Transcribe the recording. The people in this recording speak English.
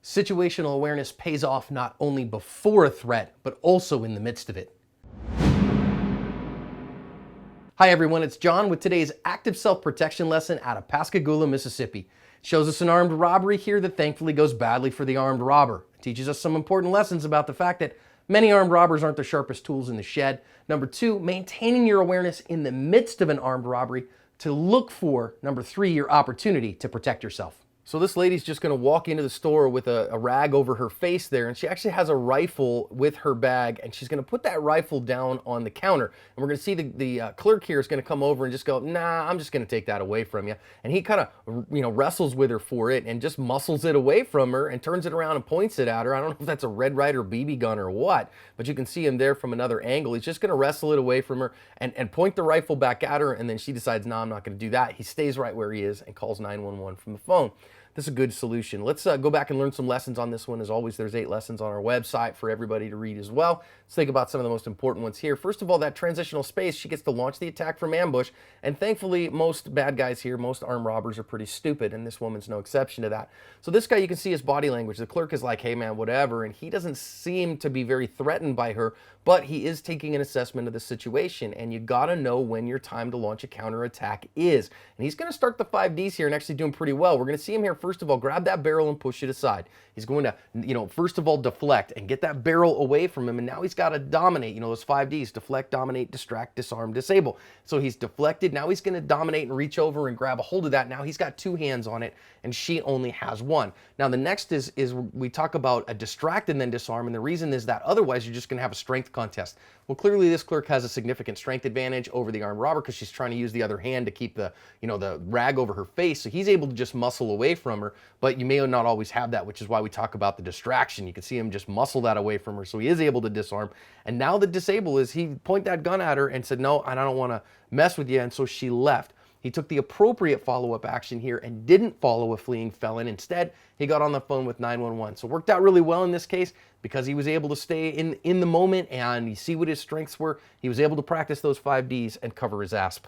Situational awareness pays off not only before a threat, but also in the midst of it. Hi everyone, it's John with today's active self-protection lesson out of Pascagoula, Mississippi. It shows us an armed robbery here that thankfully goes badly for the armed robber. It teaches us some important lessons about the fact that many armed robbers aren't the sharpest tools in the shed. Number two, maintaining your awareness in the midst of an armed robbery to look for, number three, your opportunity to protect yourself. So this lady's just gonna walk into the store with a rag over her face there, and she actually has a rifle with her bag, and she's gonna put that rifle down on the counter. And we're gonna see the clerk here is gonna come over and just go, nah, I'm just gonna take that away from you. And he kind of, wrestles with her for it and just muscles it away from her and turns it around and points it at her. I don't know if that's a Red Ryder BB gun or what, but you can see him there from another angle. He's just gonna wrestle it away from her and point the rifle back at her, and then she decides, no, I'm not gonna do that. He stays right where he is and calls 911 from the phone. This is a good solution. Let's go back and learn some lessons on this one. As always, there's 8 lessons on our website for everybody to read as well. Let's think about some of the most important ones here. First of all, that transitional space, she gets to launch the attack from ambush. And thankfully, most bad guys here, most armed robbers are pretty stupid, and this woman's no exception to that. So this guy, you can see his body language. The clerk is like, hey man, whatever. And he doesn't seem to be very threatened by her, but he is taking an assessment of the situation. And you gotta know when your time to launch a counterattack is. And he's gonna start the 5Ds here and actually doing pretty well. We're gonna see him here, first of all, grab that barrel and push it aside. He's going to, first of all, deflect and get that barrel away from him. And now he's got to dominate, those 5Ds, deflect, dominate, distract, disarm, disable. So he's deflected. Now he's going to dominate and reach over and grab a hold of that. Now he's got 2 hands on it and she only has 1. Now the next is we talk about a distract and then disarm. And the reason is that otherwise you're just going to have a strength contest. Well, clearly this clerk has a significant strength advantage over the armed robber because she's trying to use the other hand to keep the, the rag over her face. So he's able to just muscle away from her, but you may not always have that, which is why we talk about the distraction. You can see him just muscle that away from her. So he is able to disarm. And now the disable is he point that gun at her and said, no, I don't want to mess with you. And so she left. He took the appropriate follow-up action here and didn't follow a fleeing felon. Instead, he got on the phone with 911. So it worked out really well in this case because he was able to stay in the moment and you see what his strengths were. He was able to practice those 5Ds and cover his asp.